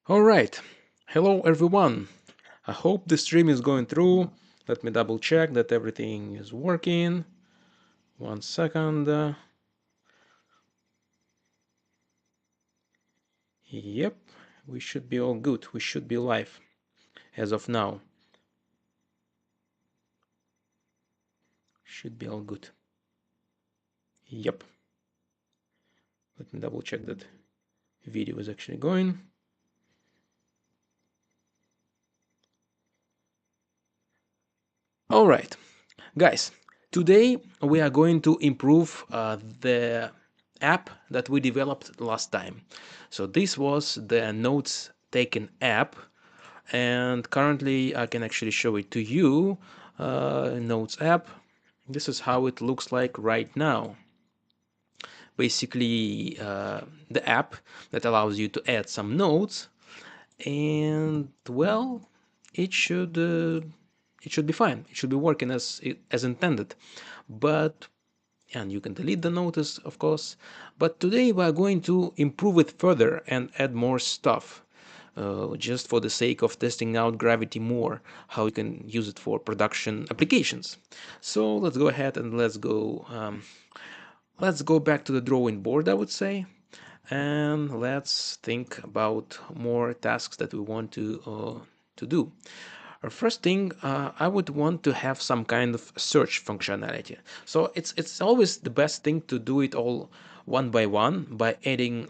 All right. Hello, everyone. I hope the stream is going through. Let me double check that everything is working. 1 second. Yep, we should be all good. We should be live as of now. Should be all good. Yep. Let me double check that video is actually going. All right, guys, today we are going to improve the app that we developed last time. So this was the notes taken app, and currently I can actually show it to you. Notes app. This is how it looks like right now. Basically, the app that allows you to add some notes, and well, it should be fine. It should be working as intended. But and you can delete the notice, of course. But today we are going to improve it further and add more stuff. Just for the sake of testing out Gravity more, how you can use it for production applications. So let's go ahead and let's go back to the drawing board, I would say, and let's think about more tasks that we want to do. Our first thing, I would want to have some kind of search functionality. So it's always the best thing to do it all one by one by adding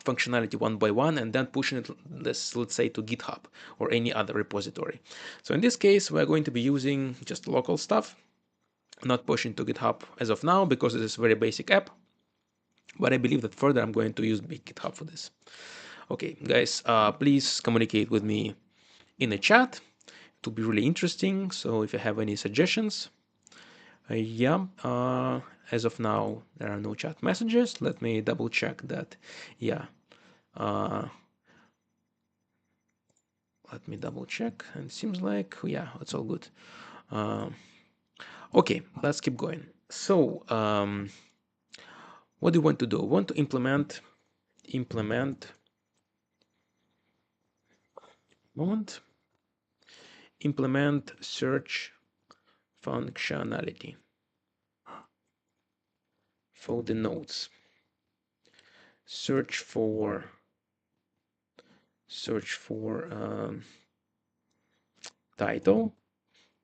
functionality one by one and then pushing it, let's say, to GitHub or any other repository. So in this case, we're going to be using just local stuff, not pushing to GitHub as of now because it is a very basic app. But I believe that further I'm going to use big GitHub for this. Okay, guys, please communicate with me in the chat. It will be really interesting. So if you have any suggestions, as of now there are no chat messages. Let me double check that. Let me double check, and it seems like it's all good. Okay, let's keep going. So what do you want to do? I want to implement search functionality for the nodes. Search for title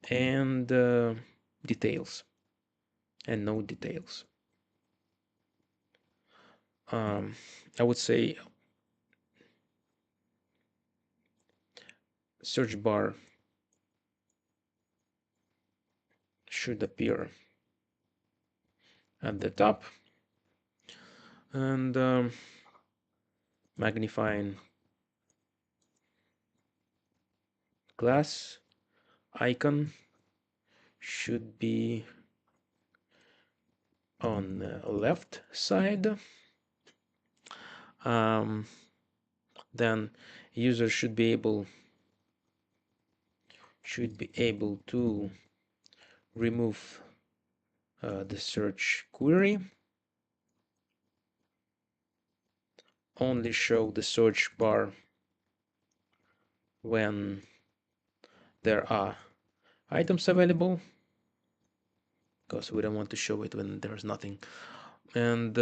and details and node details. I would say search bar should appear at the top, and magnifying glass icon should be on the left side. Then user should be able to remove the search query, only show the search bar when there are items available, because we don't want to show it when there's nothing. And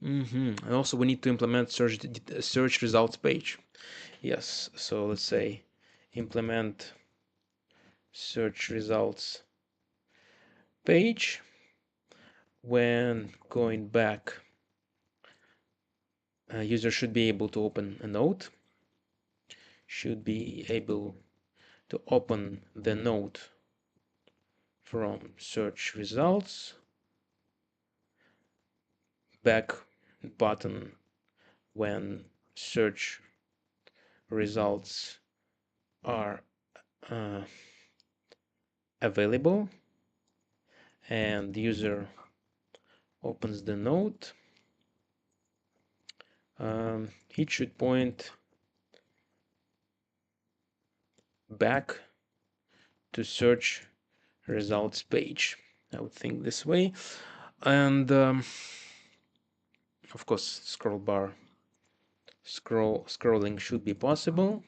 and also we need to implement search results page. Yes, so let's say implement search results page. When going back, user should be able to open a node, should be able to open the node from search results, back button when search results are available, and user opens the node. It should point back to search results page. I would think this way. And of course, scroll bar scrolling should be possible.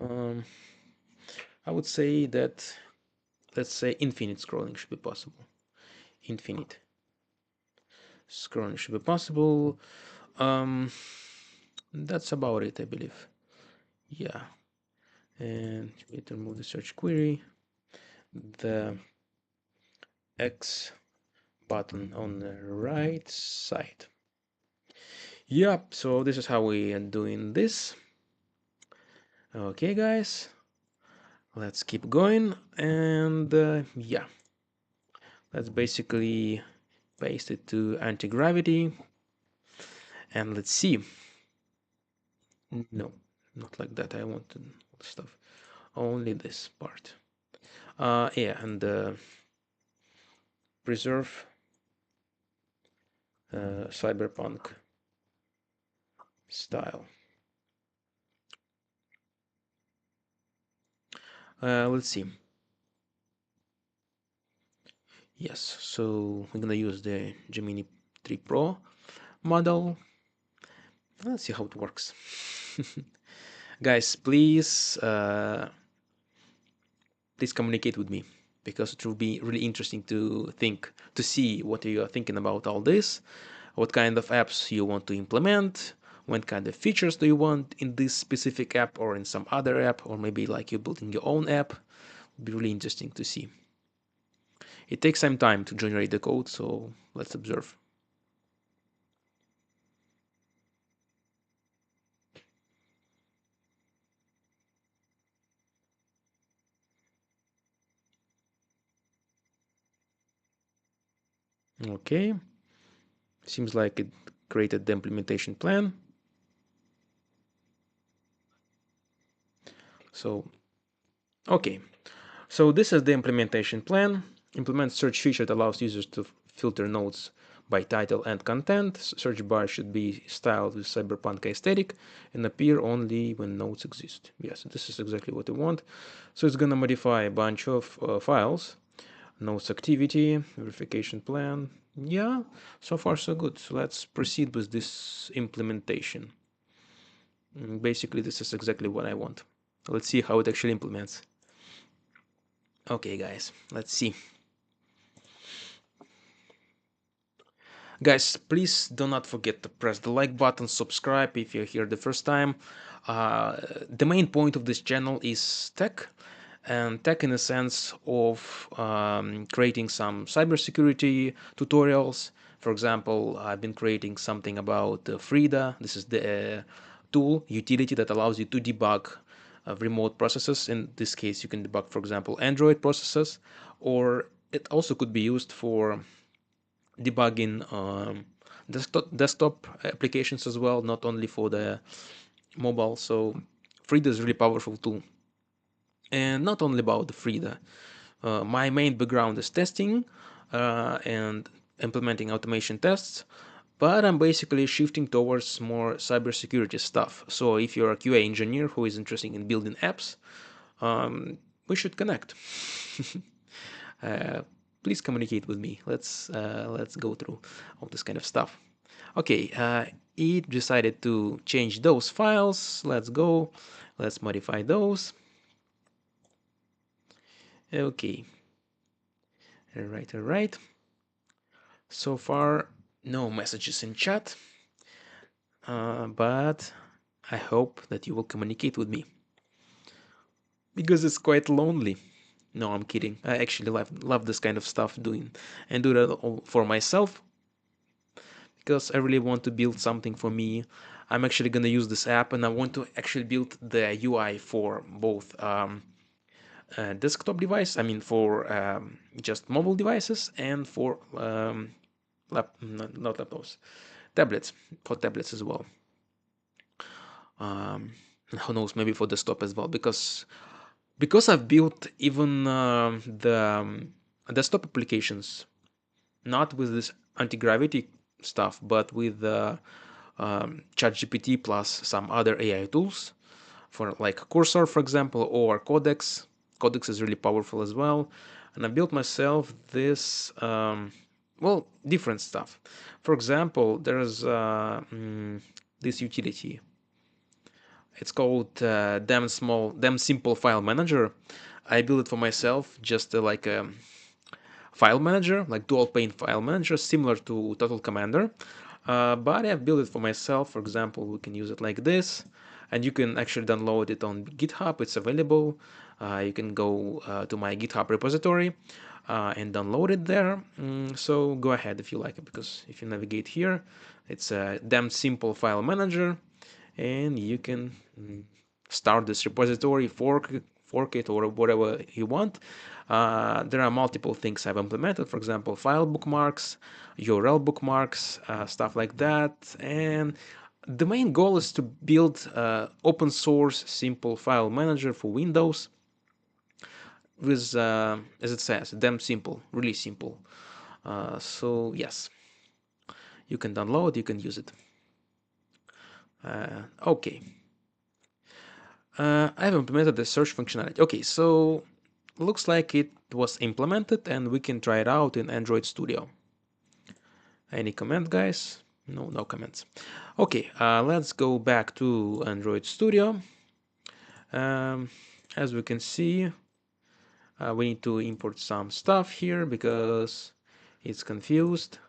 I would say that, let's say, infinite scrolling should be possible. Infinite scrolling should be possible. That's about it, I believe. Yeah. And we need to remove the search query, the X button on the right side. Yep, so this is how we are doing this. Okay, guys, let's keep going. And yeah, let's basically paste it to anti-gravity. And let's see. No, not like that. I want stuff. Only this part. Yeah, and preserve cyberpunk style. Let's see. Yes, so we're gonna use the Gemini 3 Pro model. Let's see how it works. Guys, please communicate with me, because it will be really interesting to see what you are thinking about all this, what kind of apps you want to implement, what kind of features do you want in this specific app or in some other app, or maybe like you're building your own app. It'll be really interesting to see. It takes some time to generate the code, so let's observe. Okay, seems like it created the implementation plan. So, okay, so this is the implementation plan. Implement search feature that allows users to filter nodes by title and content. Search bar should be styled with cyberpunk aesthetic and appear only when nodes exist. Yes, this is exactly what we want. So it's gonna modify a bunch of files. Nodes activity, verification plan. Yeah, so far so good. So let's proceed with this implementation. Basically, this is exactly what I want. Let's see how it actually implements. Okay, guys, let's see. Guys, please do not forget to press the like button, subscribe if you're here the first time. The main point of this channel is tech, and tech in the sense of creating some cybersecurity tutorials. For example, I've been creating something about Frida. This is the tool, utility that allows you to debug remote processes. In this case, you can debug, for example, Android processes, or it also could be used for debugging desktop applications as well, not only for the mobile. So Frida is a really powerful tool. And not only about the Frida. My main background is testing and implementing automation tests, but I'm basically shifting towards more cybersecurity stuff. So if you're a QA engineer who is interested in building apps, we should connect. Please communicate with me. Let's go through all this kind of stuff. Okay, it decided to change those files. Let's go. Let's modify those. Okay. All right, all right. So far, no messages in chat, but I hope that you will communicate with me, because it's quite lonely. No, I'm kidding. I actually love this kind of stuff doing, and do that all for myself, because I really want to build something for me. I'm actually gonna use this app, and I want to actually build the UI for both desktop device. I mean, for just mobile devices, and for not laptops, tablets, for tablets as well. Who knows, maybe for desktop as well, because I've built even the desktop applications, not with this anti-gravity stuff, but with ChatGPT plus some other AI tools, for like Cursor, for example, or Codex. Codex is really powerful as well. And I built myself this, well, different stuff. For example, there's this utility. It's called damn simple file manager. I built it for myself, just like a file manager, like dual pane file manager, similar to Total Commander. But I've built it for myself. For example, we can use it like this, and you can actually download it on GitHub. It's available. You can go to my GitHub repository and download it there. So go ahead if you like it, because if you navigate here, it's a damn simple file manager, and you can start this repository, fork it, or whatever you want. There are multiple things I've implemented, for example, file bookmarks, URL bookmarks, stuff like that. And the main goal is to build open source simple file manager for Windows with, as it says, damn simple, really simple. So yes, you can download, you can use it. Okay. I've implemented the search functionality. Okay, so looks like it was implemented and we can try it out in Android Studio. Any comment, guys? No comments. Okay, let's go back to Android Studio. As we can see, we need to import some stuff here because it's confused.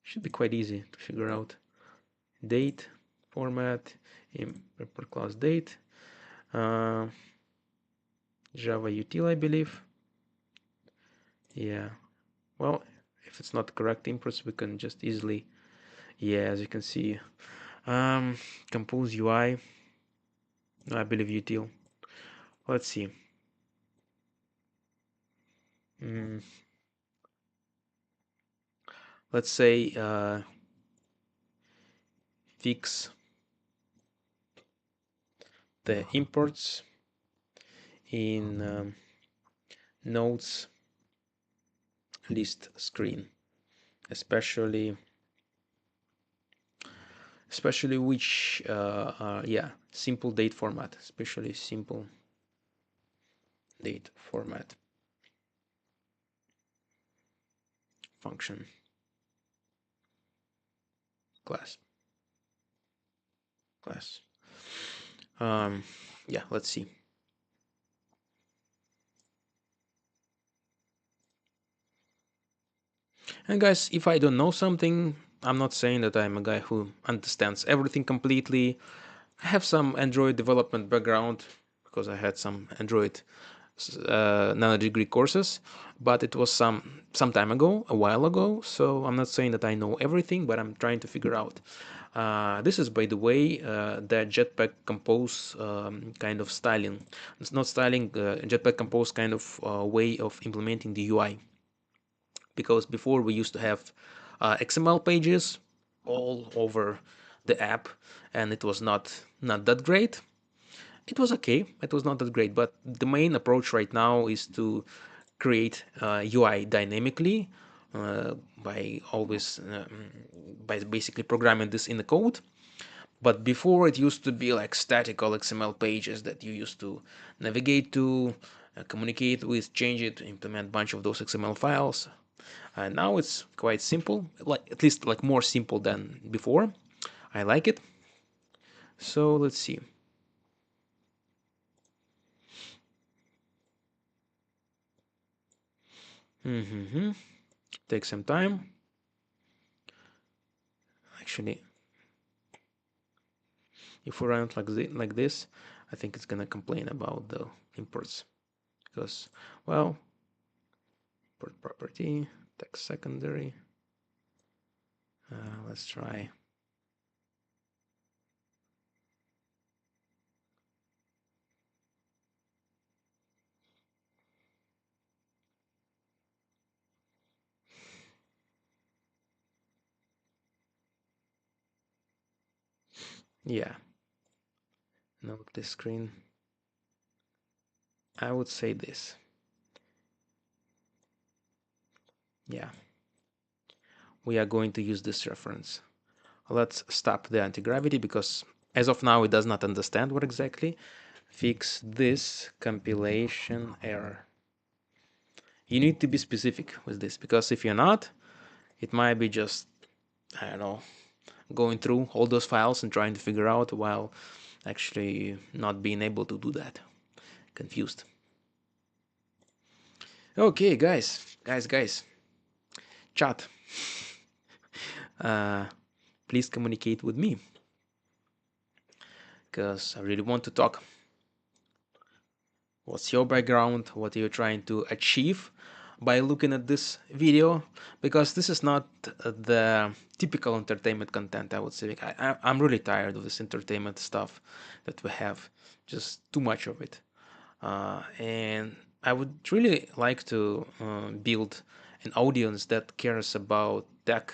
Should be quite easy to figure out. Date format, per class date, Java util, I believe. Yeah, well, if it's not correct imports, we can just easily, yeah, as you can see, compose UI, I believe util. Let's see. Let's say fix the imports in nodes list screen, especially which yeah, simple date format, especially simple date format function class. Yeah, let's see. And guys, if I don't know something, I'm not saying that I'm a guy who understands everything completely. I have some Android development background because I had some Android nano-degree courses, but it was some time ago, a while ago. So I'm not saying that I know everything, but I'm trying to figure out. This is, by the way, the Jetpack Compose kind of styling. It's not styling, Jetpack Compose kind of way of implementing the UI. Because before we used to have XML pages all over the app, and it was not that great. It was okay, it was not that great, but the main approach right now is to create UI dynamically by always by basically programming this in the code. But before, it used to be like statical XML pages that you used to navigate to, communicate with, change it, implement a bunch of those XML files. Now it's quite simple, like at least like more simple than before. I like it. So let's see. Take some time. Actually, if we run it like this, I think it's gonna complain about the imports because, well, import property, text secondary. Let's try. Yeah. Note this screen. I would say this. Yeah. We are going to use this reference. Let's stop the anti-gravity because as of now it does not understand what exactly. Fix this compilation error. You need to be specific with this because if you're not, It might be just, I don't know, going through all those files and trying to figure out while actually not being able to do that. Confused. Okay, guys, chat. Uh, please communicate with me because I really want to talk. What's your background? What are you trying to achieve by looking at this video? Because this is not the typical entertainment content, I would say. I'm really tired of this entertainment stuff that we have, just too much of it. And I would really like to build an audience that cares about tech,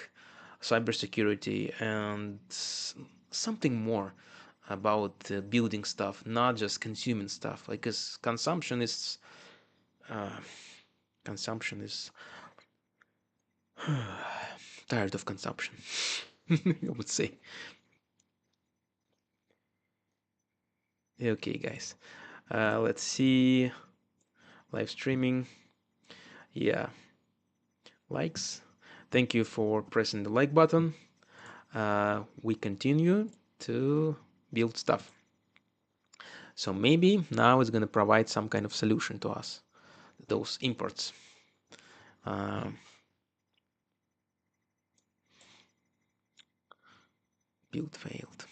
cybersecurity, and something more about building stuff, not just consuming stuff. Like, cause uh, consumption is tired of consumption. I would say. Okay, guys. Let's see. Live streaming. Yeah. Likes. Thank you for pressing the like button. We continue to build stuff. So maybe now it's going to provide some kind of solution to us, those imports. Build failed.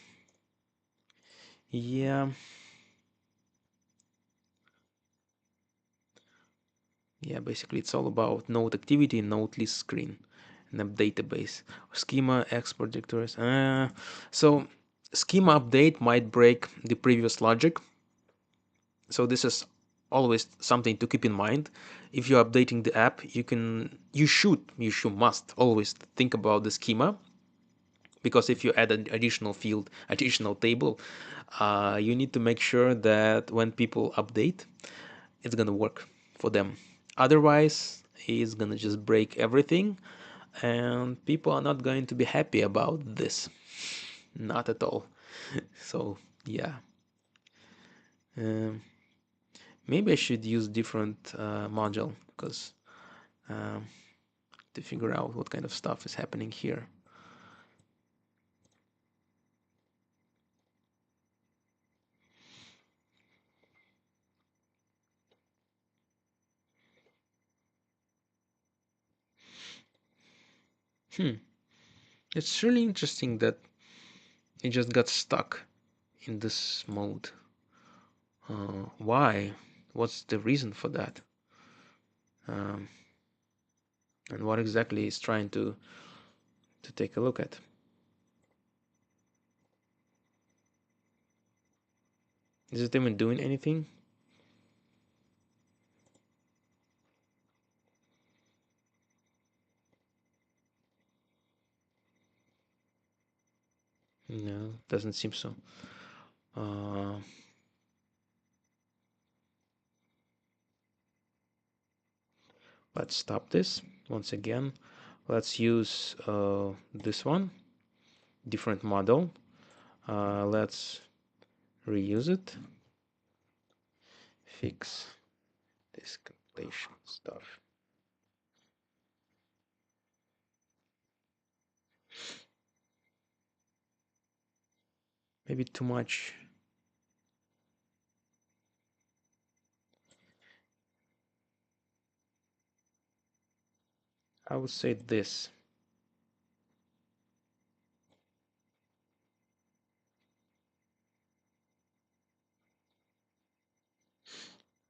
Yeah. Yeah, basically it's all about node activity, node list screen, and a database. Schema export directories. So schema update might break the previous logic. So this is always something to keep in mind. If you're updating the app, you must always think about the schema, because if you add an additional field, additional table, you need to make sure that when people update, it's gonna work for them. Otherwise, it's gonna just break everything, and people are not going to be happy about this. Not at all. So yeah. Um, Maybe I should use different module because to figure out what kind of stuff is happening here. It's really interesting that it just got stuck in this mode. Why? What's the reason for that? Um, and what exactly is trying to take a look at? Is it even doing anything? No, doesn't seem so. Let's stop this once again. Let's use this one, different model. Let's reuse it. Fix this compilation stuff. Maybe too much. I would say this.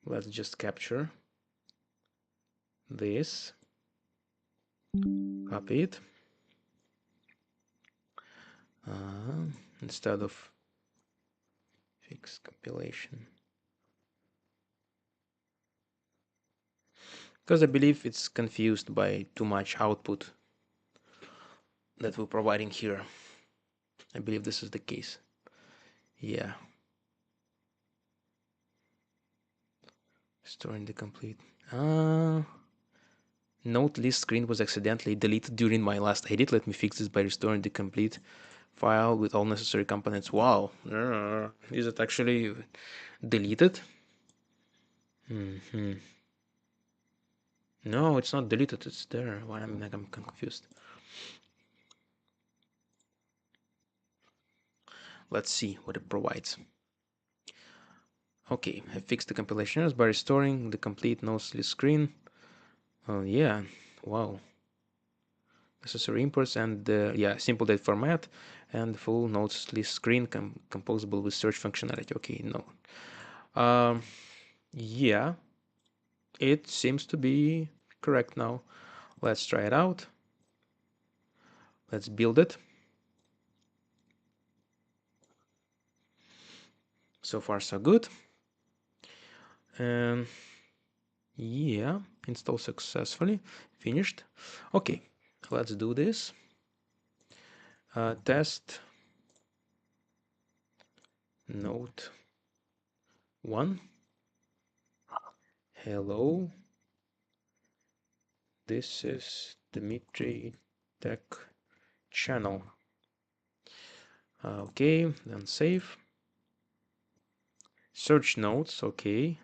Let's just capture this, copy it, instead of fix compilation, because I believe it's confused by too much output that we're providing here. I believe this is the case. Yeah. Storing the complete. Note list screen was accidentally deleted during my last edit. Let me fix this by restoring the complete file with all necessary components. Wow. Is it actually deleted? No, it's not deleted. It's there. Why I'm confused. Let's see what it provides. Okay, I fixed the compilation errors by restoring the complete notes list screen. Yeah, wow. Necessary imports and yeah, simple date format and full notes list screen composable with search functionality. Okay, no. Yeah, it seems to be correct now. Let's try it out. Let's build it. So far so good. And yeah, install successfully. Finished. Okay, let's do this. Test note 1. Hello, this is Dmitry Tech channel. Okay, then save. Search notes, okay.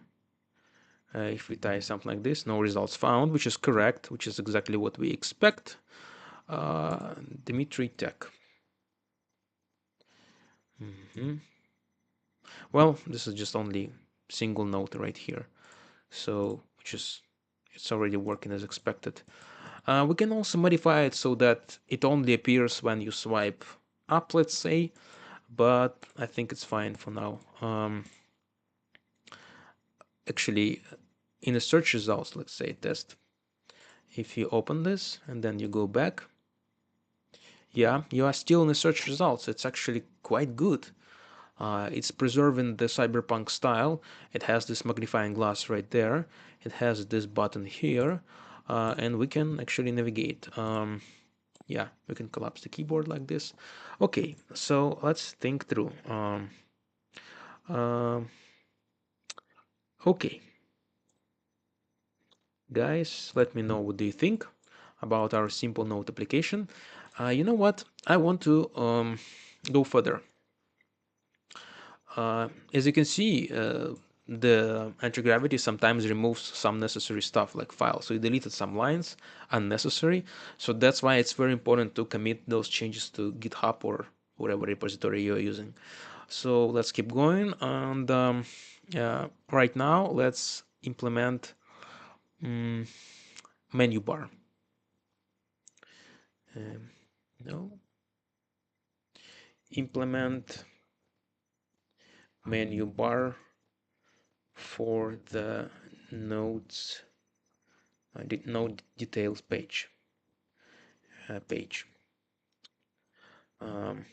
If we type something like this, no results found, which is correct, which is exactly what we expect. Dmitry Tech. Well, this is just only single note right here, so it's already working as expected. We can also modify it so that it only appears when you swipe up, let's say, but I think it's fine for now. Actually, in the search results, let's say test, if you open this and then you go back, yeah, you are still in the search results. It's actually quite good. It's preserving the cyberpunk style. It has this magnifying glass right there. It has this button here, and we can actually navigate. Yeah, we can collapse the keyboard like this. Okay, so let's think through. Um, okay, guys, let me know what do you think about our simple note application. You know what? I want to go further. As you can see, the anti-gravity sometimes removes some necessary stuff like files. So it deleted some lines unnecessary. So that's why it's very important to commit those changes to GitHub or whatever repository you're using. So let's keep going. And right now, let's implement menu bar. No, implement menu bar for the notes node details page. Um,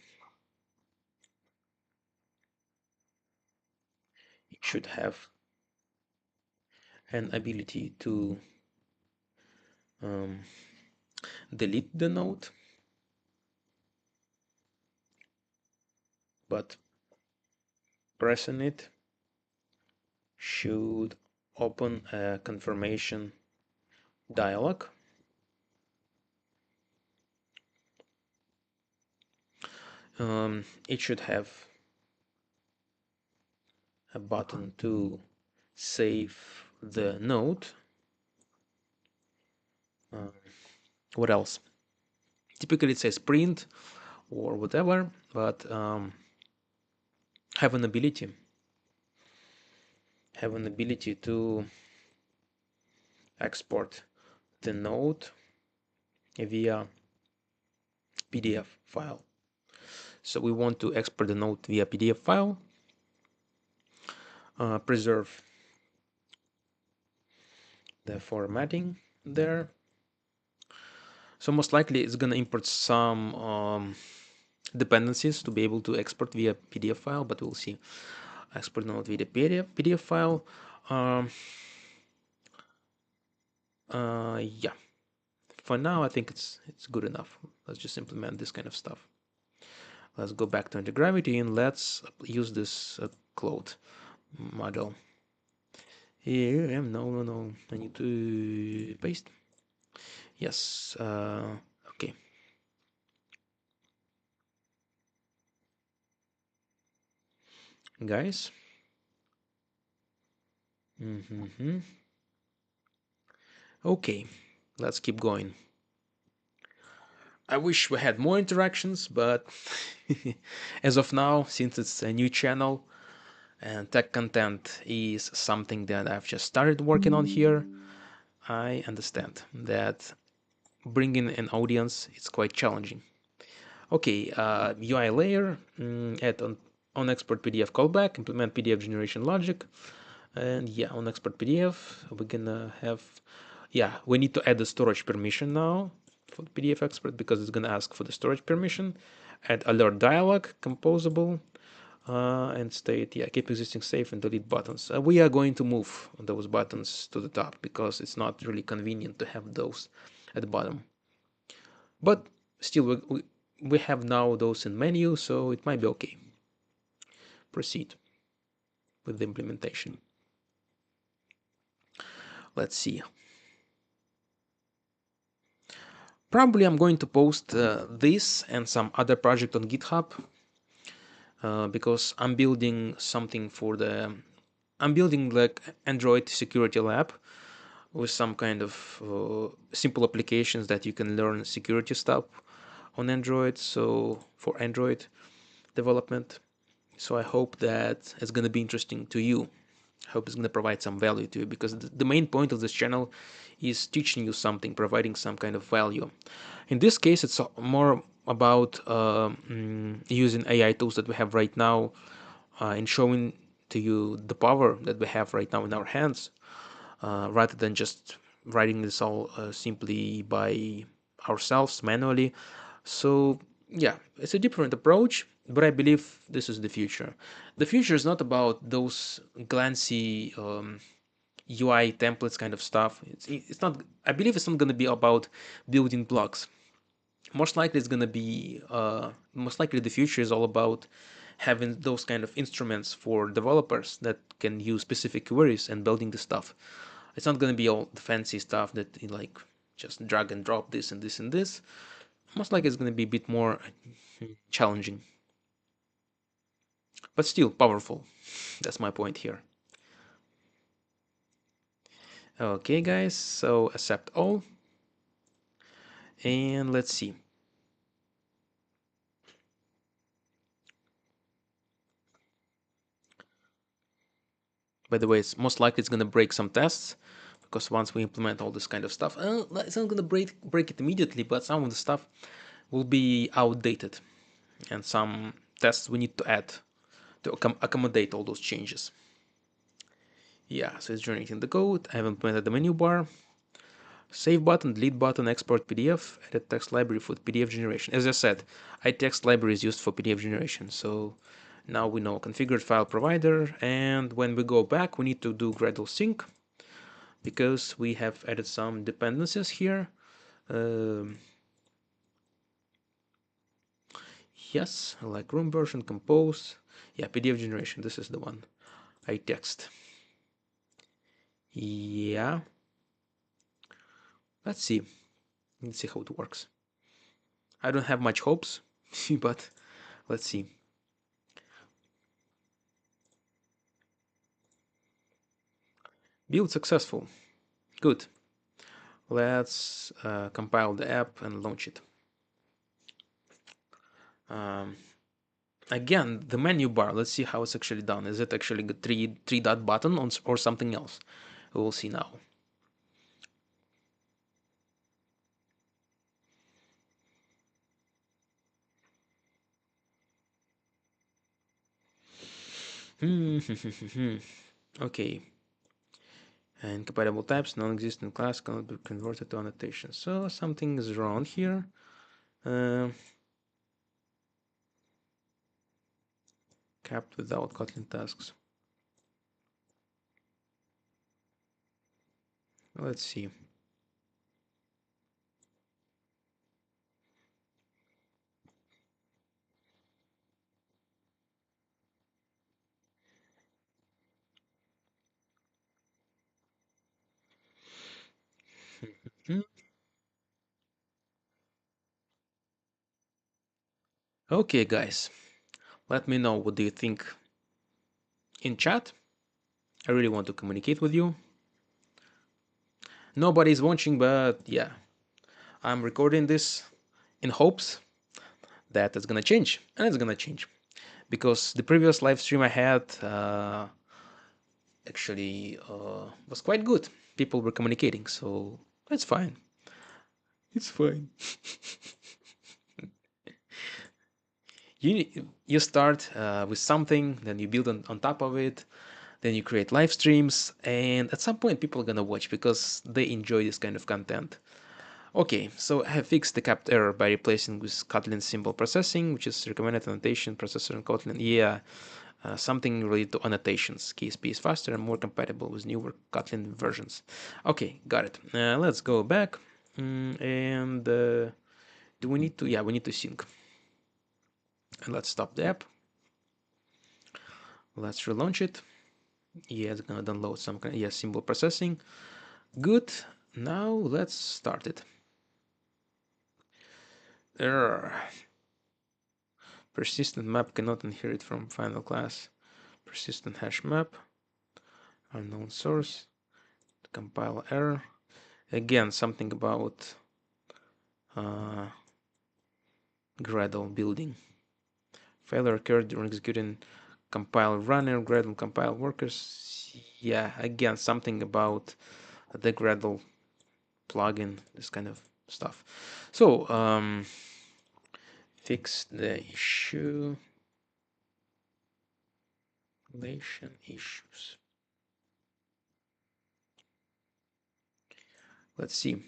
it should have an ability to delete the node, but pressing it should open a confirmation dialog. It should have a button to save the node. What else? Typically it says print or whatever, but have an ability to export the node via PDF file. So we want to export the node via PDF file, preserve the formatting there. So most likely it's gonna import some dependencies to be able to export via PDF file, but we'll see. Export node via PDF file. Yeah. For now, I think it's good enough. Let's just implement this kind of stuff. Let's go back to Antigravity and let's use this cloud model. Here, no. I need to paste. Yes. Okay. Guys. Okay. Let's keep going. I wish we had more interactions, but as of now, since it's a new channel and tech content is something that I've just started working on here, I understand that bringing an audience is quite challenging. Okay, UI layer, add on export PDF callback, implement PDF generation logic, and yeah, on export PDF, we're gonna have, yeah, we need to add the storage permission now for the PDF export because it's gonna ask for the storage permission. Add alert dialog, composable, and state, yeah, keep existing safe and delete buttons. We are going to move those buttons to the top because it's not really convenient to have those at the bottom. But still, we have now those in menu, so it might be okay. Proceed with the implementation. Let's see. Probably I'm going to post this and some other project on GitHub because I'm building something for the. I'm building like Android security lab with some kind of simple applications that you can learn security stuff on Android. So for Android development. So I hope that it's going to be interesting to you. I hope it's going to provide some value to you because the main point of this channel is teaching you something, providing some kind of value. In this case, it's more about using AI tools that we have right now and showing to you the power that we have right now in our hands rather than just writing this all simply by ourselves manually. So yeah, it's a different approach, but I believe this is the future. The future is not about those glancy UI templates kind of stuff. It's not. I believe it's not going to be about building blocks. Most likely, it's going to be. Most likely, the future is all about having those kind of instruments for developers that can use specific queries and building the stuff. It's not going to be all the fancy stuff that you like just drag and drop this and this and this. Most likely it's going to be a bit more challenging, but still powerful. That's my point here. Okay, guys, so accept all. And let's see. By the way, it's most likely it's going to break some tests because once we implement all this kind of stuff, it's not going to break it immediately, but some of the stuff will be outdated and some tests we need to add to accommodate all those changes. Yeah, so it's generating the code. I have implemented the menu bar, save button, delete button, export PDF, edit text library for PDF generation. As I said, iText library is used for PDF generation. So now we know configured file provider. And when we go back, we need to do Gradle sync because we have added some dependencies here. Yes, like room version, compose. Yeah, PDF generation. This is the one. iText. Yeah. Let's see. Let's see how it works. I don't have much hopes, but let's see. Build successful. Good. Let's compile the app and launch it. Again, the menu bar. Let's see how it's actually done. Is it actually a three dot button or something else? We will see now. Okay. Incompatible types, non-existent class cannot be converted to annotation. So something is wrong here. Capped without Kotlin tasks. Let's see. Okay, guys, let me know what do you think in chat. I really want to communicate with you. Nobody's watching, but yeah, I'm recording this in hopes that it's gonna change, and it's gonna change because the previous live stream I had actually was quite good. People were communicating, so it's fine. It's fine. You start with something, then you build on top of it, then you create live streams, and at some point people are gonna watch because they enjoy this kind of content. Okay, so I have fixed the capped error by replacing with Kotlin symbol processing, which is recommended annotation processor in Kotlin. Yeah, something related to annotations. KSP is faster and more compatible with newer Kotlin versions. Okay, got it. Let's go back. And do we need to? Yeah, we need to sync. And let's stop the app. Let's relaunch it. Yeah, it's gonna download some kind of, yeah, symbol processing. Good. Now let's start it. Error. Persistent map cannot inherit from final class. Persistent hash map. Unknown source. Compile error. Again, something about Gradle building. Failure occurred during executing compile runner, Gradle compile workers. Yeah, again, something about the Gradle plugin, this kind of stuff. So, fix the issue. Compilation issues. Let's see.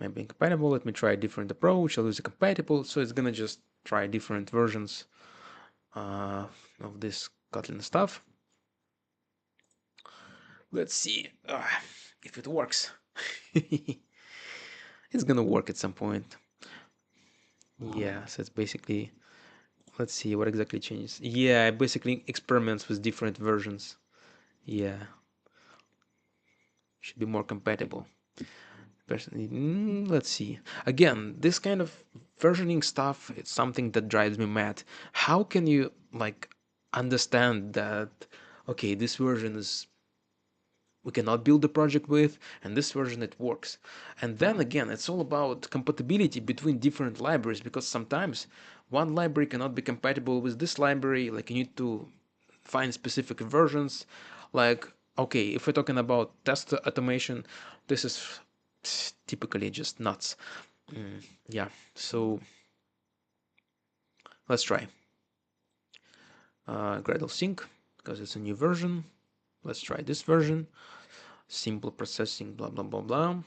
Maybe incompatible. Let me try a different approach. I'll use a compatible. So it's gonna just try different versions of this Kotlin stuff. Let's see if it works. It's gonna work at some point. Yeah, so it's basically, let's see what exactly changes. Yeah, basically experiments with different versions. Yeah, should be more compatible. Personally, let's see. Again, this kind of versioning stuff, it's something that drives me mad. How can you like understand that, okay, this version is we cannot build the project with, and this version it works. And then again, it's all about compatibility between different libraries, because sometimes one library cannot be compatible with this library. Like you need to find specific versions. Like, okay, if we're talking about test automation, this is typically just nuts. Yeah, so let's try Gradle sync because it's a new version. Let's try this version. Simple processing, blah blah blah blah.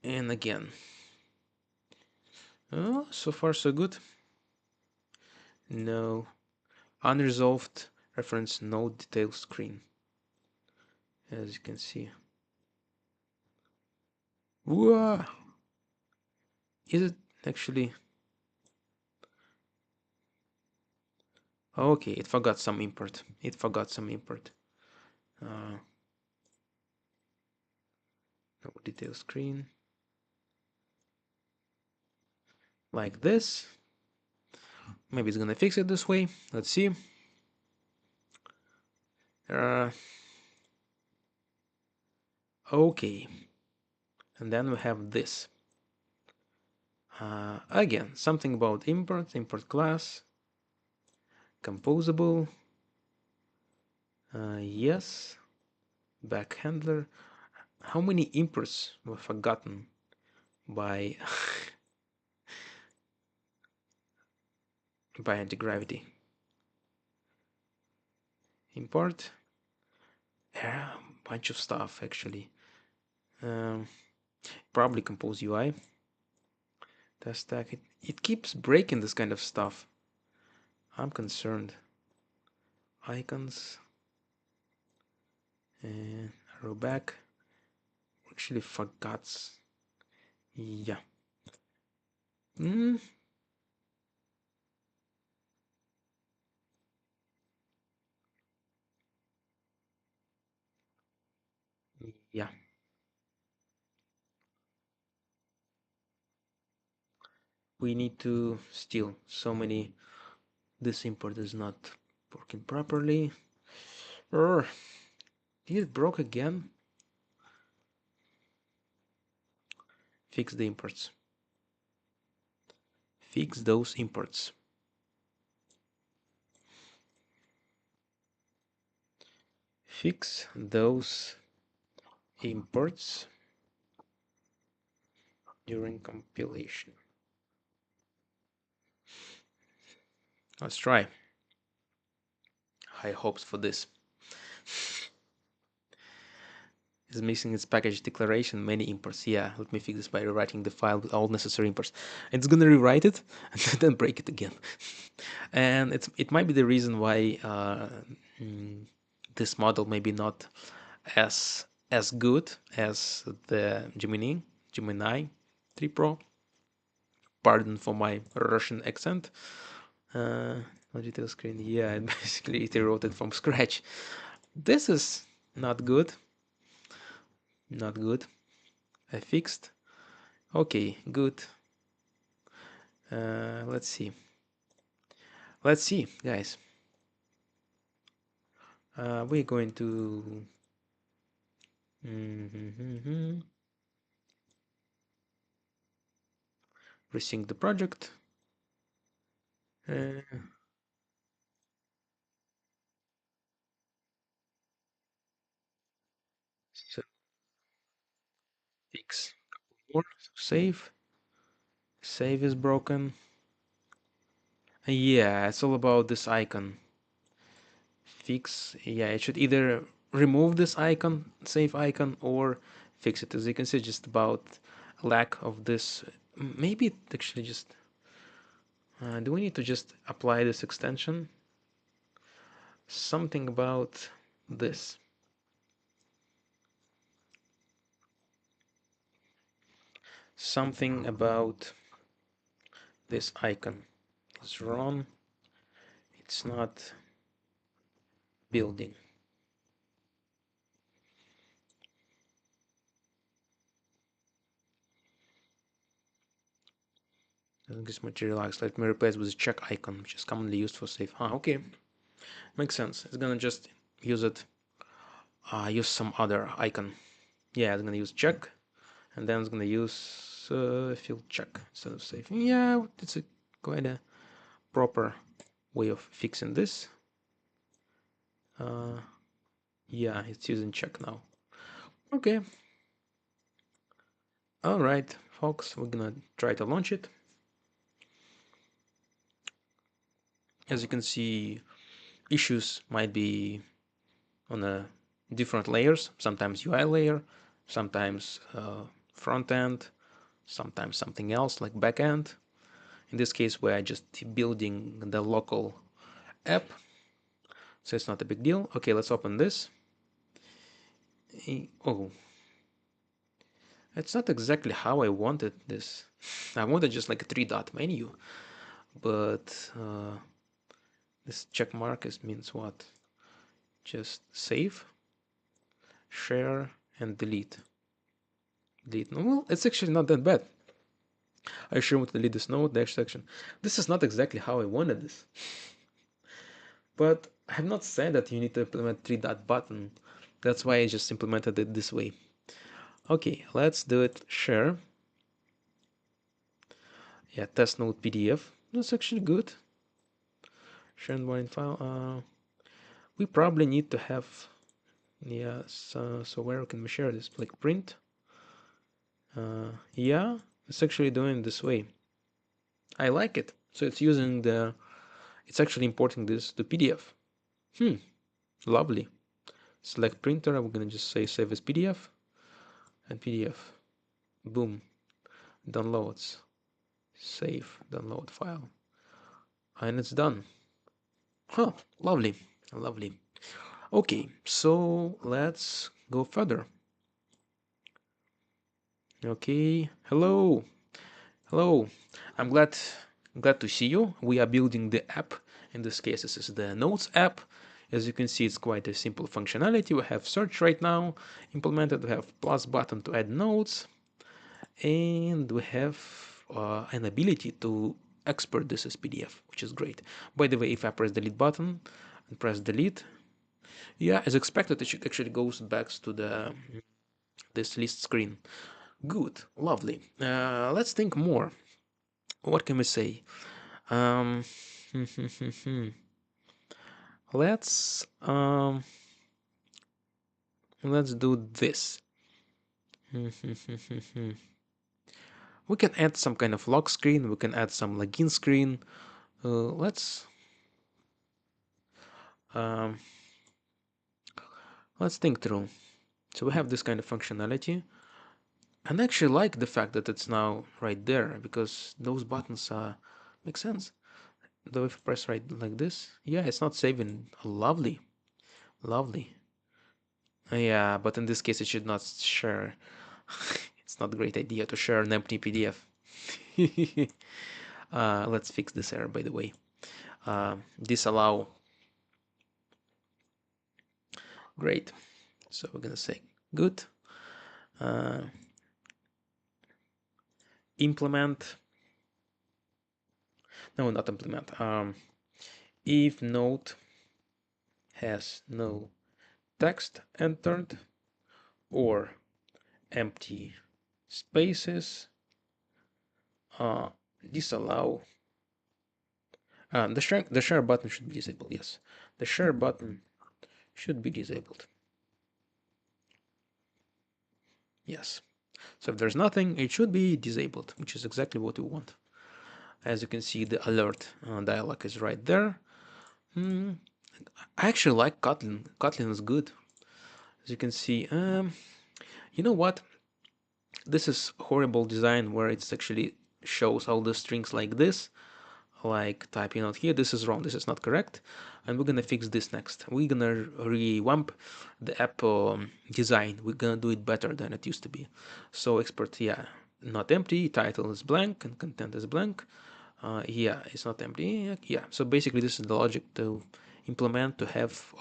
And again, so far so good. No unresolved reference node detail screen, as you can see. Whoa! Is it actually? Okay, it forgot some import. It forgot some import. No detail screen. Like this. Maybe it's gonna fix it this way. Let's see. Okay. And then we have this. Again, something about import class, composable. Yes. Back handler. How many imports were forgotten by by Antigravity? Import. Yeah, bunch of stuff actually. Probably compose UI. Test stack. It keeps breaking this kind of stuff. I'm concerned. Icons and arrow back. Actually forgot. Yeah. Yeah. We need to steal so many. This import is not working properly. Did it broke again? Fix the imports. Fix those imports. Fix those imports during compilation. Let's try. High hopes for this. Is missing its package declaration, many imports. Yeah, let me fix this by rewriting the file with all necessary imports. It's gonna rewrite it and then break it again. And it might be the reason why this model may be not as good as the Gemini 3 Pro. Pardon for my Russian accent. Detail screen. Yeah, and basically it wrote it from scratch. This is not good. Not good. I fixed. Okay, good. Let's see. Let's see, guys. We're going to resync the project. So fix more. Save. Save is broken. Yeah, it's all about this icon. Fix. Yeah, it should either remove this icon, save icon, or fix it. As you can see, just about lack of this. Maybe it actually just. Do we need to just apply this extension? Something about this. Something about this icon is wrong. It's not building. Doesn't get materialized. Let me replace with a check icon, which is commonly used for save. Okay, makes sense. It's gonna just use it. Use some other icon. Yeah, it's gonna use check, and then it's gonna use field check instead of save. Yeah, it's a quite a proper way of fixing this. Yeah, it's using check now. Okay. All right, folks, we're gonna try to launch it. As you can see, issues might be on a different layers, sometimes UI layer, sometimes front end, sometimes something else like back end. In this case, we're just building the local app, so it's not a big deal. Okay, let's open this. Oh, it's not exactly how I wanted this. I wanted just like a 3-dot menu, but this check mark means what? Just save, share, and delete. Delete. No, well, it's actually not that bad. I sure want to delete this node dash section. This is not exactly how I wanted this. But I have not said that you need to implement 3-dot button. That's why I just implemented it this way. Okay, let's do it. Share. Yeah, test node PDF. That's actually good. Share and bind file. We probably need to have, yeah, so where can we share this? Like print. Yeah, it's actually doing this way. I like it. So it's using it's actually importing this to PDF. Lovely. Select printer. I'm gonna just say save as PDF and PDF. Boom. Downloads. Save. Download file. And it's done. Huh. Lovely. Lovely. Okay, so let's go further. Okay. Hello. Hello. I'm glad to see you. We are building the app. In this case, this is the Notes app. As you can see, it's quite a simple functionality. We have search right now implemented. We have plus button to add notes, and we have an ability to export this as PDF, which is great. By the way, if I press delete button and press delete, yeah, as expected, it actually goes back to this list screen. Good, lovely. Let's think more. What can we say? Um, let's um, let's do this. We can add some kind of lock screen. We can add some login screen. Let's um, let's think through. So we have this kind of functionality, and I actually like the fact that it's now right there because those buttons make sense. Though if I press right like this, yeah, it's not saving. Lovely, lovely. Yeah, but in this case, it should not share. It's not a great idea to share an empty PDF. Let's fix this error, by the way. Disallow. Great. So we're gonna say good. Uh, implement. No, not implement. If node has no text entered or empty spaces, disallow. The share button should be disabled. Yes, the share button should be disabled. Yes. So if there's nothing, it should be disabled, which is exactly what we want. As you can see, the alert dialog is right there. I actually like Kotlin. Kotlin is good. As you can see, you know what? This is horrible design where it's actually shows all the strings like this, like typing out here. This is wrong. This is not correct. And we're gonna fix this next. We're gonna revamp the app design. We're gonna do it better than it used to be. So export, yeah, not empty. Title is blank and content is blank. Yeah, it's not empty. Yeah. So basically, this is the logic to implement to have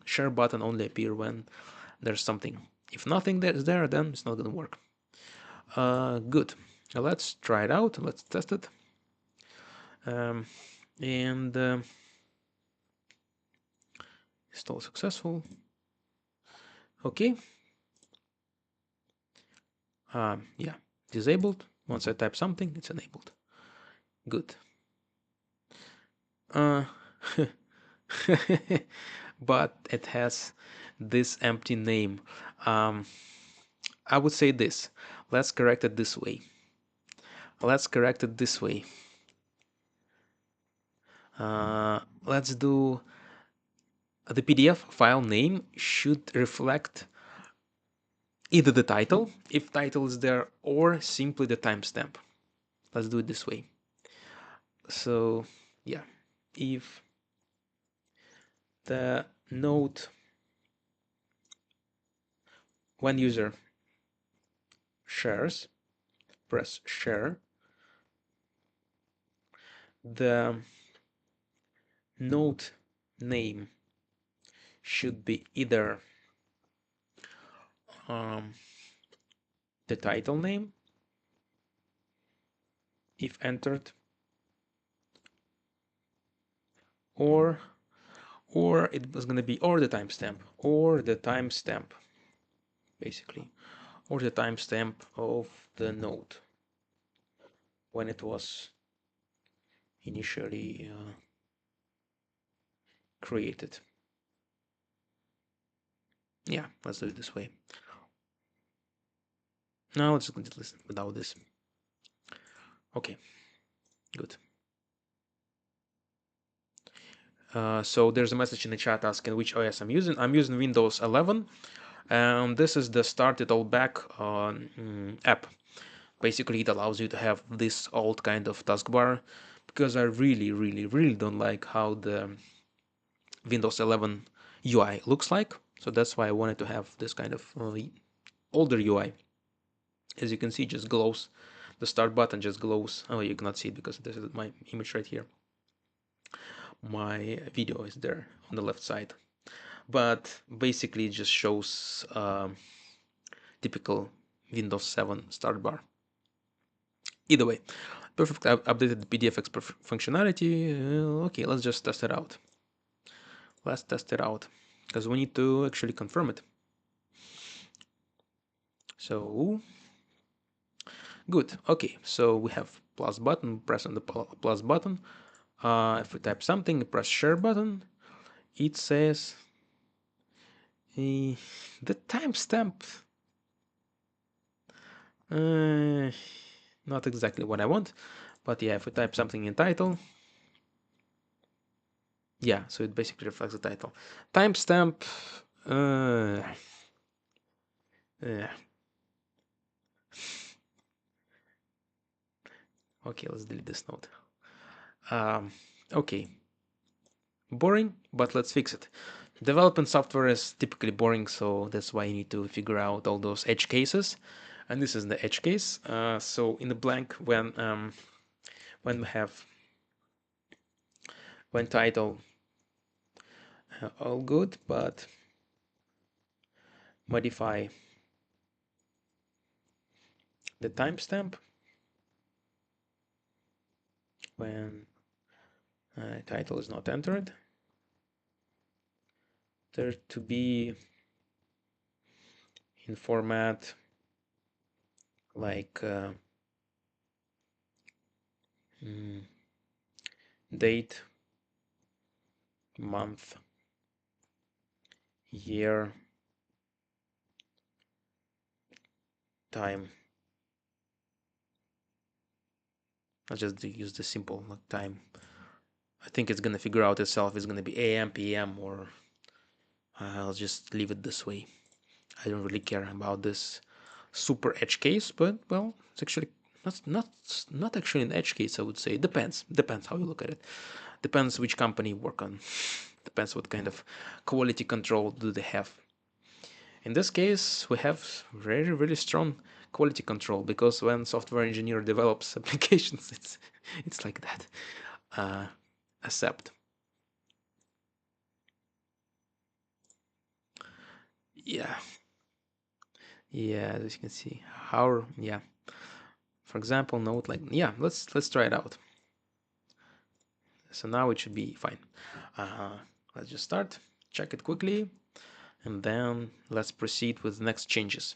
share button only appear when there's something. If nothing is there, then it's not gonna work. Good. Let's try it out. Let's test it. And Install successful. Okay. Yeah, disabled. Once I type something, it's enabled. Good. Uh, but it has this empty name. I would say this. Let's correct it this way. Let's correct it this way. Let's do the PDF file name should reflect either the title, if title is there, or simply the timestamp. Let's do it this way. So yeah, if the node when user shares, press share, the node name should be either the title name if entered, or it was going to be or the timestamp basically, or the timestamp of the node when it was initially created. Yeah, let's do it this way. Now let's listen without this. Okay, good. So there's a message in the chat asking which OS I'm using. I'm using Windows 11. And this is the Start It All Back app. Basically, it allows you to have this old kind of taskbar because I really don't like how the Windows 11 UI looks like. So that's why I wanted to have this kind of older UI. As you can see, it just glows. The start button just glows. Oh, you cannot see it because this is my image right here. My video is there on the left side. But basically, it just shows typical Windows 7 start bar. Either way, perfect. I've updated the PDF export functionality. Okay, let's just test it out. Let's test it out because we need to actually confirm it. So Good. Okay, so we have plus button, press on the plus button. If we type something, press share button. It says the timestamp. Not exactly what I want, but yeah, if we type something in title, yeah, so it basically reflects the title. Timestamp. Yeah. Okay, let's delete this note. Okay, boring, but let's fix it. Development software is typically boring, so that's why you need to figure out all those edge cases. And this is the edge case. So in the blank, when we have when title, all good, but modify the timestamp when title is not entered. There to be in format like date, month, year, time. I'll just use the simple time. I think it's gonna figure out itself. It's gonna be AM, PM, or I'll just leave it this way. I don't really care about this super edge case, but well, it's actually not actually an edge case. I would say it depends how you look at it. Depends which company you work on. Depends what kind of quality control do they have. In this case, we have very, really strong quality control because when software engineer develops applications, it's like that. Accept. Yeah, as you can see, how yeah. For example, note like yeah. Let's try it out. So now it should be fine. Let's just start. Check it quickly, and then let's proceed with the next changes.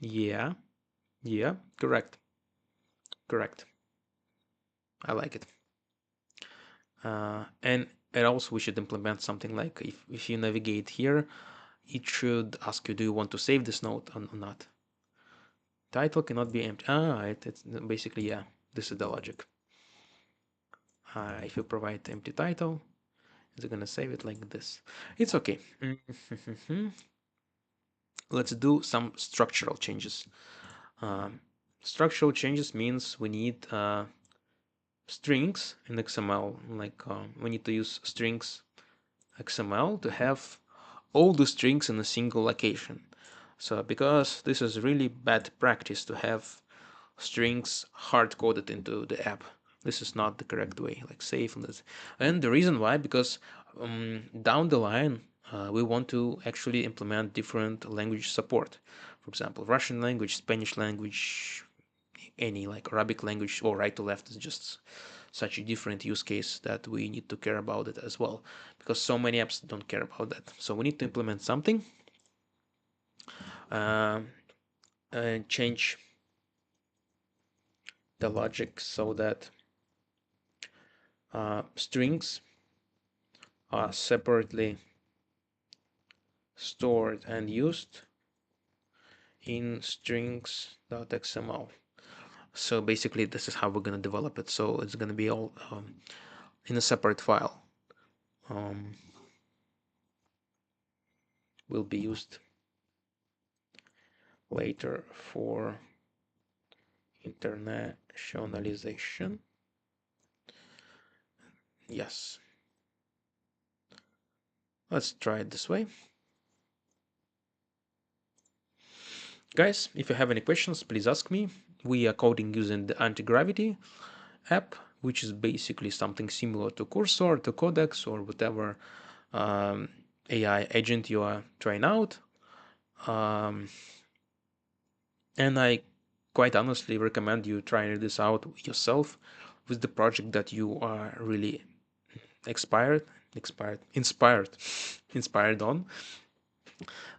Yeah, correct. I like it. And also we should implement something like if you navigate here, it should ask you, do you want to save this note or not? Title cannot be empty. It's basically, yeah, this is the logic. If you provide empty title, it's gonna save it like this. It's okay. Let's do some structural changes. Structural changes means we need strings in XML. Like we need to use strings XML to have all the strings in a single location. So because this is really bad practice to have strings hard coded into the app. This is not the correct way, like safe and this. And the reason why, because down the line, we want to actually implement different language support. For example, Russian language, Spanish language, any like Arabic language or right to left is just such a different use case that we need to care about it as well, because so many apps don't care about that. So we need to implement something and change the logic so that strings are separately stored and used in strings.xml. So basically this is how we're going to develop it. So it's going to be all in a separate file. Will be used later for internationalization. Yes. Let's try it this way. Guys, if you have any questions, please ask me. We are coding using the Antigravity app, which is basically something similar to Cursor, to Codex, or whatever AI agent you are trying out. And I quite honestly recommend you trying this out yourself with the project that you are really inspired inspired inspired on.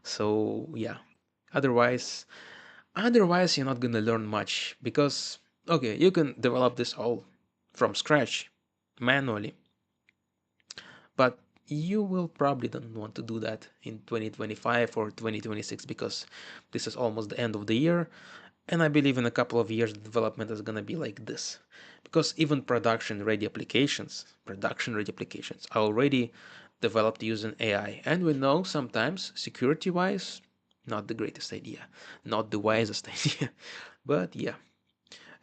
So yeah, otherwise otherwise you're not gonna learn much, because okay, you can develop this all from scratch manually, but you will probably don't want to do that in 2025 or 2026, because this is almost the end of the year, and I believe in a couple of years the development is going to be like this, because even production ready applications are already developed using AI, and we know sometimes security wise not the greatest idea, not the wisest idea, but yeah,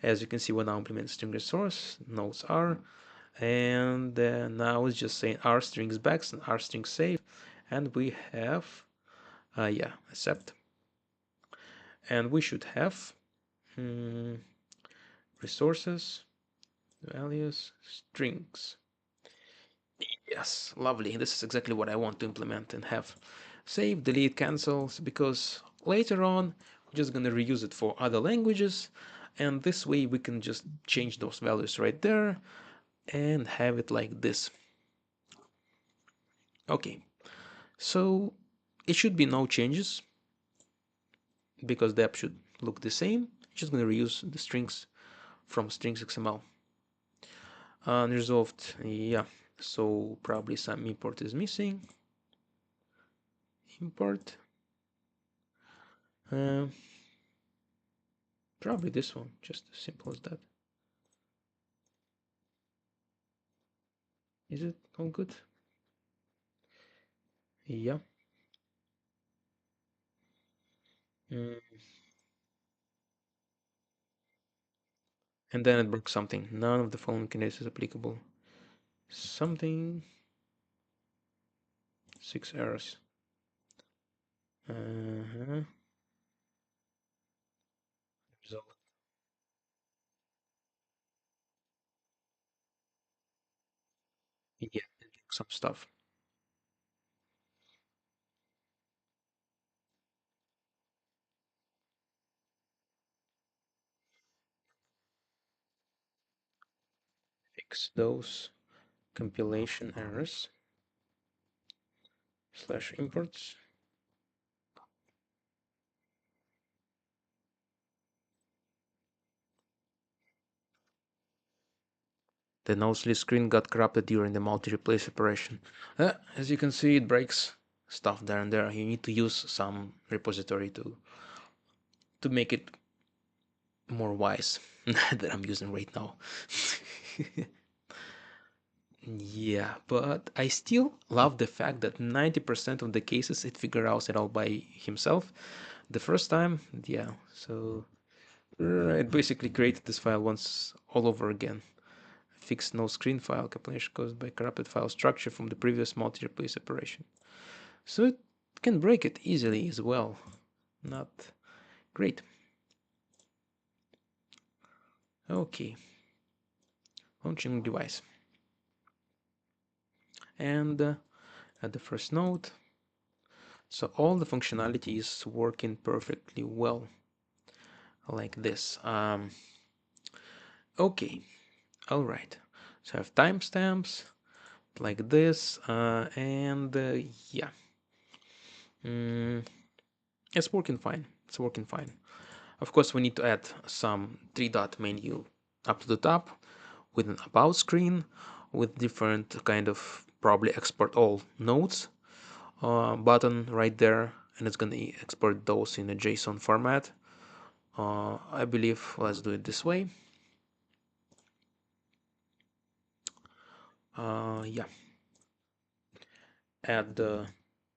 as you can see, we're now implementing string resource nodes are, and now it's just saying r strings backs and r strings save, and we have yeah, accept, and we should have resources values strings. Yes, lovely. This is exactly what I want to implement and have. Save, delete, cancels, because later on we're just gonna reuse it for other languages, and this way we can just change those values right there and have it like this. Okay, so it should be no changes because the app should look the same. Just gonna reuse the strings from strings.xml. Unresolved, yeah. So probably some import is missing. Import. Uh, Probably this one, just as simple as that. Is it all good? Yeah. Mm. And then it broke something. None of the following candidates is applicable. Something. 6 errors. Uh-huh. Result. Yeah, it broke some stuff. Fix those compilation errors. Slash imports. The noseless screen got corrupted during the multi-replace operation. As you can see, it breaks stuff there and there. You need to use some repository to make it more wise that I'm using right now. Yeah, but I still love the fact that 90% of the cases it figures out it all by himself. The first time, yeah, so it basically created this file once all over again. Fixed no screen file compilation caused by corrupted file structure from the previous multi-replace operation. So it can break it easily as well. Not great. Okay, launching device. And at the first node, so all the functionality is working perfectly well like this. Okay, all right. So I have timestamps like this, and yeah, mm, it's working fine. It's working fine. Of course, we need to add some three-dot menu up to the top with an about screen with different kind of probably export all nodes button right there, and it's going to export those in a JSON format. I believe let's do it this way. Yeah, add the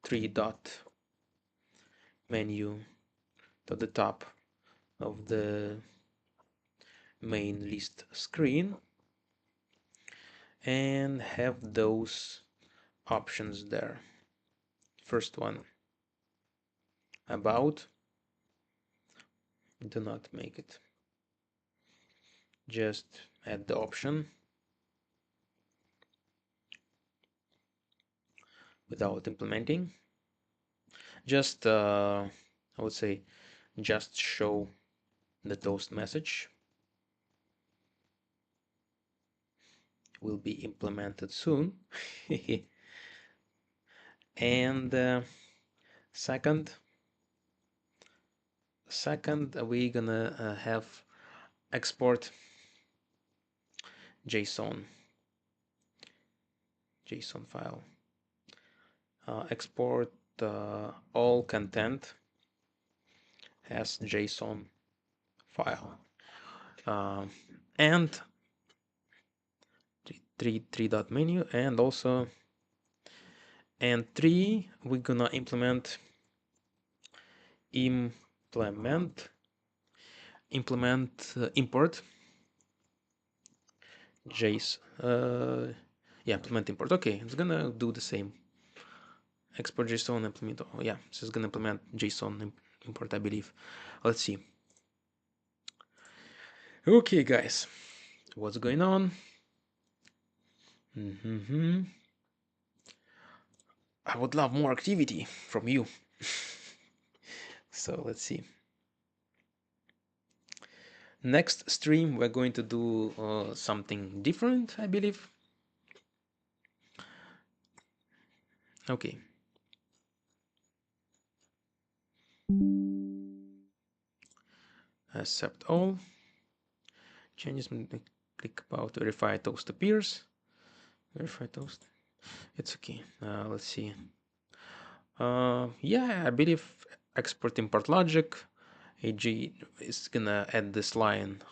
three-dot menu to the top of the main list screen and have those options there. First one, about, do not make it, just add the option without implementing. Just I would say just show the toast message will be implemented soon. And second, we're gonna have export JSON file. Export all content as JSON file. And three dot menu, and also and 3 we're gonna implement import JSON. Yeah, implement import. Okay, it's gonna do the same. Export JSON implement. Oh yeah, this is gonna implement JSON import, I believe. Let's see. Okay, guys, what's going on? I would love more activity from you. So let's see. Next stream we're going to do something different, I believe. Okay. Accept all changes. Click about verify toast appears. Verify toast. It's okay. Let's see. Yeah, I believe export import logic. AG is gonna add this line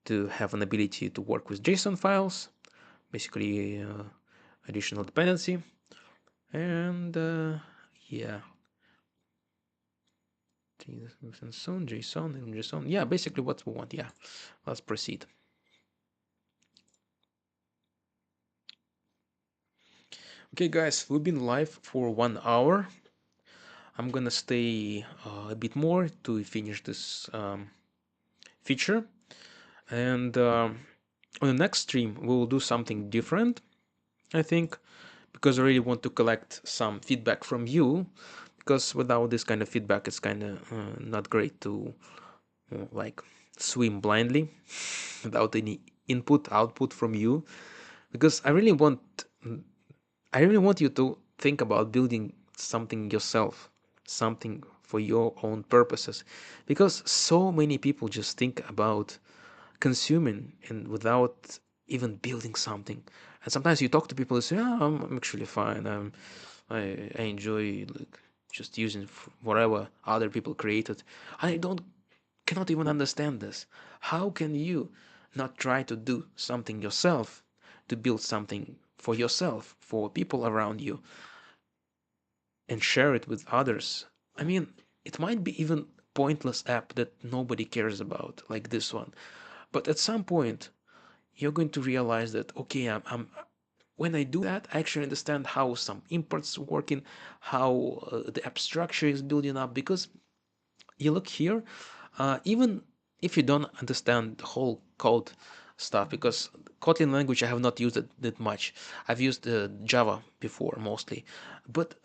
to have an ability to work with JSON files. Basically, additional dependency. And yeah. JSON. Yeah, basically what we want. Yeah, let's proceed. Okay, guys, we've been live for 1 hour. I'm gonna stay a bit more to finish this feature, and on the next stream we will do something different, I think, because I really want to collect some feedback from you, because without this kind of feedback it's kind of not great to like swim blindly without any output from you, because I really want you to think about building something yourself, something for your own purposes, because so many people just think about consuming and without even building something. And sometimes you talk to people and say, "Oh, I'm actually fine. I enjoy like just using whatever other people created." I don't cannot even understand this. How can you not try to do something yourself, to build something for yourself, for people around you, and share it with others? I mean, it might be even pointless app that nobody cares about, like this one. But at some point, you're going to realize that, okay, when I do that, I actually understand how some imports working, how the app structure is building up, because you look here, even if you don't understand the whole code stuff, because Kotlin language I have not used it that much. I've used Java before mostly, but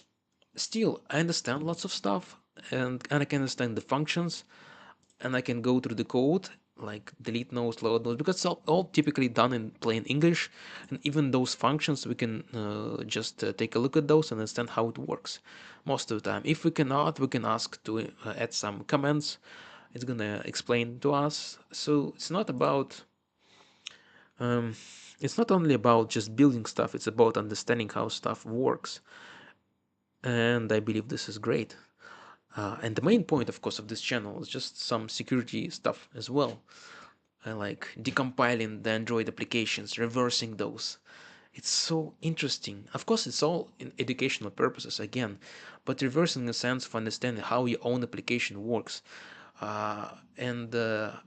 still I understand lots of stuff, and I can understand the functions, and I can go through the code like delete nodes, load nodes, because it's all typically done in plain English, and even those functions we can just take a look at those and understand how it works most of the time. If we cannot, we can ask to add some comments. It's gonna explain to us. So it's not only about just building stuff, it's about understanding how stuff works, and I believe this is great. And the main point, of course, of this channel is just some security stuff as well. I like decompiling the Android applications, reversing those. It's so interesting. Of course, it's all in educational purposes again, but reversing in the sense of understanding how your own application works. And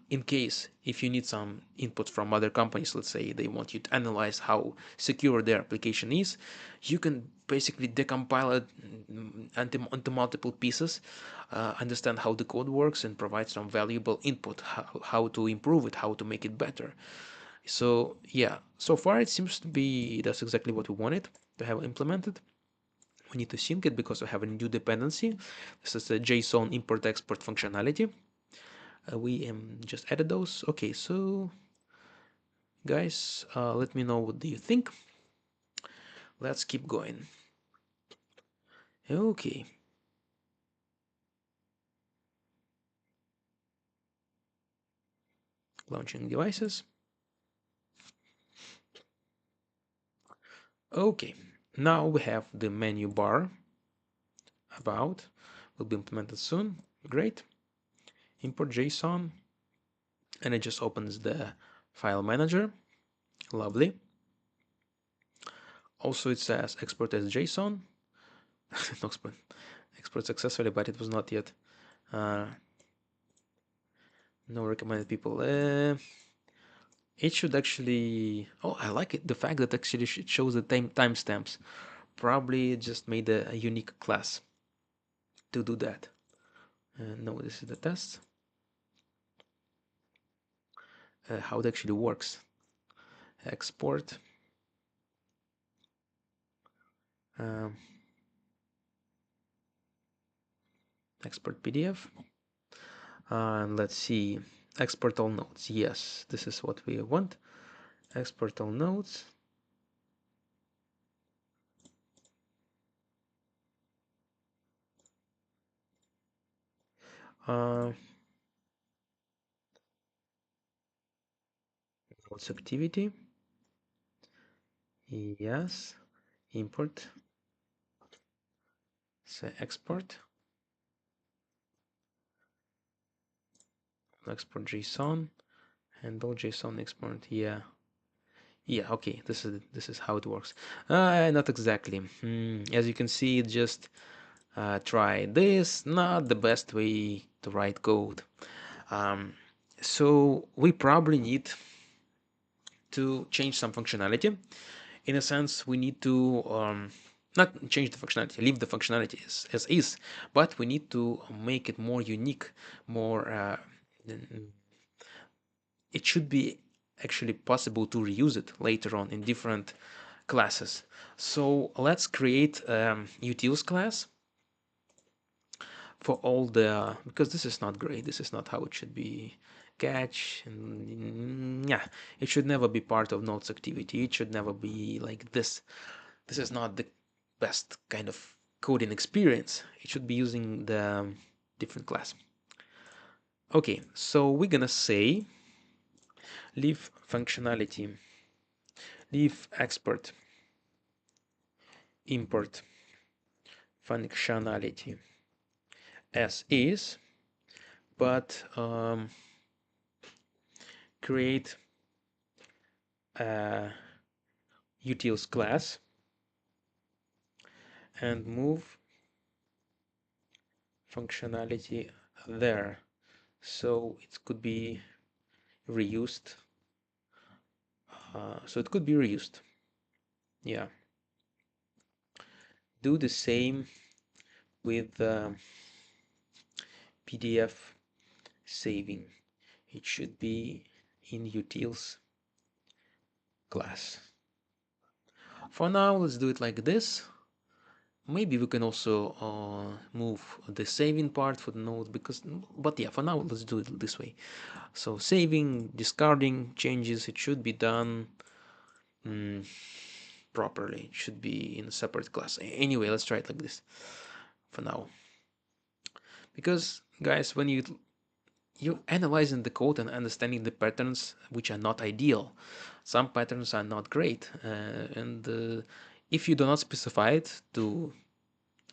in case if you need some input from other companies, let's say they want you to analyze how secure their application is, you can basically decompile it into multiple pieces, understand how the code works, and provide some valuable input, how to improve it, how to make it better. So yeah, so far it seems to be that's exactly what we wanted to have implemented. We need to sync it because we have a new dependency. This is a JSON import export functionality. We just added those. Okay, so guys, let me know what do you think. Let's keep going. Okay. Launching devices. Okay. Now we have the menu bar. About will be implemented soon. Great. Import JSON, and it just opens the file manager. Lovely. Also, it says export as JSON. No, export successfully, but it was not yet. No recommended people. It should actually. Oh, I like it. The fact that actually it shows the timestamps. Probably just made a unique class to do that. No, this is the test. How it actually works. Export. Um, export PDF. And let's see. Export all nodes. Yes, this is what we want. Export all nodes. Nodes activity. Yes. Import. Say export. Export JSON. Handle JSON export. Yeah. Yeah, okay, this is how it works. Not exactly. As you can see, just try this. Not the best way to write code. So we probably need to change some functionality. In a sense, we need to not change the functionality, leave the functionality as is, but we need to make it more unique, more. It should be actually possible to reuse it later on in different classes. So let's create utils class for all the, because this is not great, this is not how it should be. Catch, and yeah, it should never be part of nodes activity. It should never be like this. This is not the best kind of coding experience. It should be using the different class. Okay, so we're gonna say leave functionality, leave export, import functionality as is, but create a utils class and move functionality there, so it could be reused. Yeah, do the same with PDF saving. It should be in utils class. For now, let's do it like this. Maybe we can also move the saving part for the node, but yeah, for now let's do it this way. So saving, discarding changes, it should be done properly. It should be in a separate class. Anyway, let's try it like this for now. Because guys, when you're analyzing the code and understanding the patterns, which are not ideal, some patterns are not great, and if you do not specify it to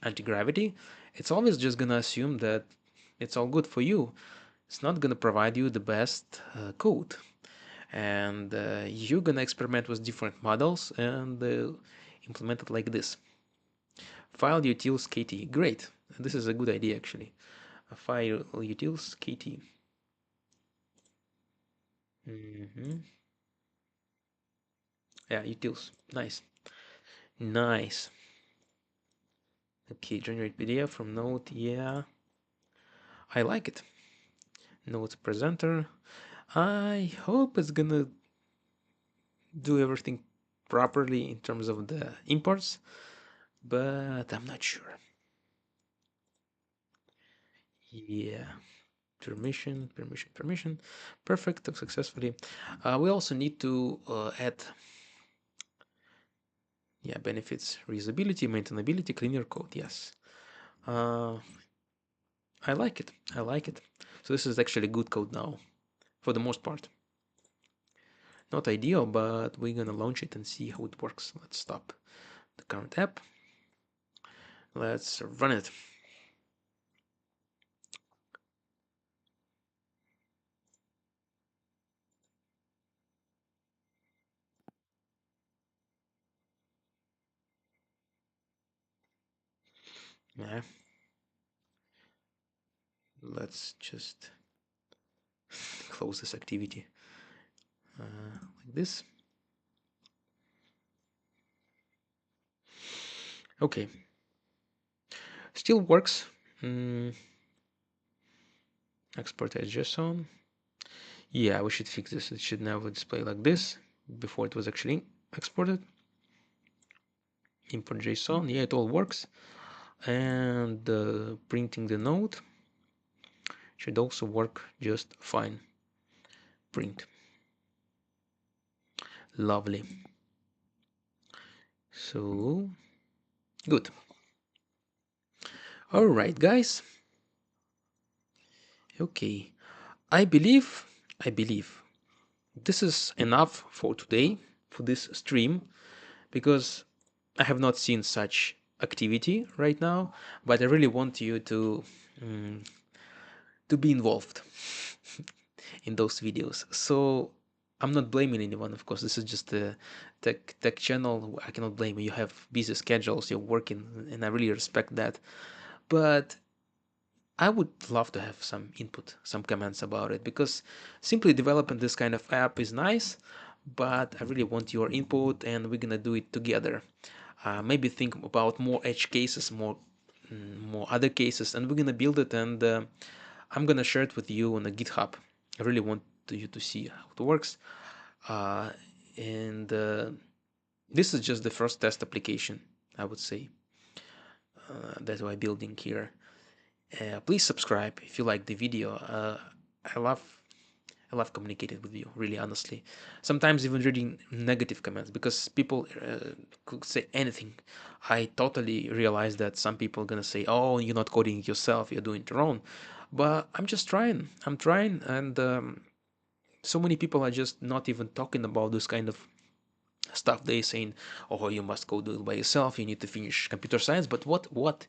anti-gravity, it's always just gonna assume that it's all good for you. It's not gonna provide you the best code, and you're gonna experiment with different models and implement it like this. File utils kt. Great. This is a good idea actually. A file utils kt. Yeah, utils. Nice. Nice. Okay, generate PDF from node. Yeah, I like it. Node presenter. I hope it's gonna do everything properly in terms of the imports, but I'm not sure. Yeah, permission. Perfect, successfully. We also need to add, yeah, benefits, reusability, maintainability, cleaner code. Yes, Uh, I like it. I like it. So this is actually good code now, for the most part. Not ideal, but we're gonna launch it and see how it works. Let's stop the current app. Let's run it. Yeah. Let's just close this activity like this. Okay. Still works. Export as JSON. Yeah, we should fix this. It should never display like this before it was actually exported. Import JSON. Yeah, it all works. And printing the node should also work just fine. Print. Lovely. So good. All right, guys. Okay. I believe this is enough for today, for this stream, because I have not seen such activity right now, but I really want you to be involved in those videos. So I'm not blaming anyone, of course. This is just a tech channel. I cannot blame you. You have busy schedules, you're working, and I really respect that. But I would love to have some input, some comments about it, because simply developing this kind of app is nice, but I really want your input, and we're gonna do it together. Maybe think about more edge cases, more other cases, and we're gonna build it, and I'm gonna share it with you on the GitHub. I really want you to see how it works, uh, and this is just the first test application, I would say, that we're building here. Please subscribe if you like the video. I love I love communicating with you, really honestly. Sometimes even reading negative comments, because people could say anything. I totally realize that some people are gonna say, "Oh, you're not coding it yourself. You're doing it your own." But I'm just trying. I'm trying, and so many people are just not even talking about this kind of stuff. They saying, "Oh, you must go do it by yourself. You need to finish computer science." But what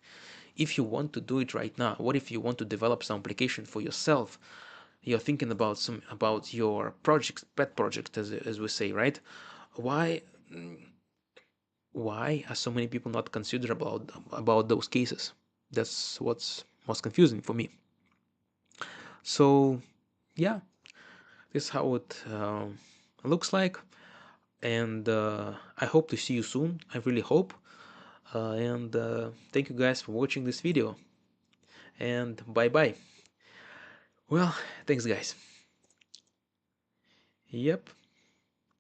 if you want to do it right now? What if you want to develop some application for yourself? You're thinking about your project, pet project, as we say, right? Why why are so many people not consider about those cases? That's what's most confusing for me. So yeah, this is how it looks like, and I hope to see you soon. I really hope. And thank you guys for watching this video, and bye bye. Well, thanks guys. Yep.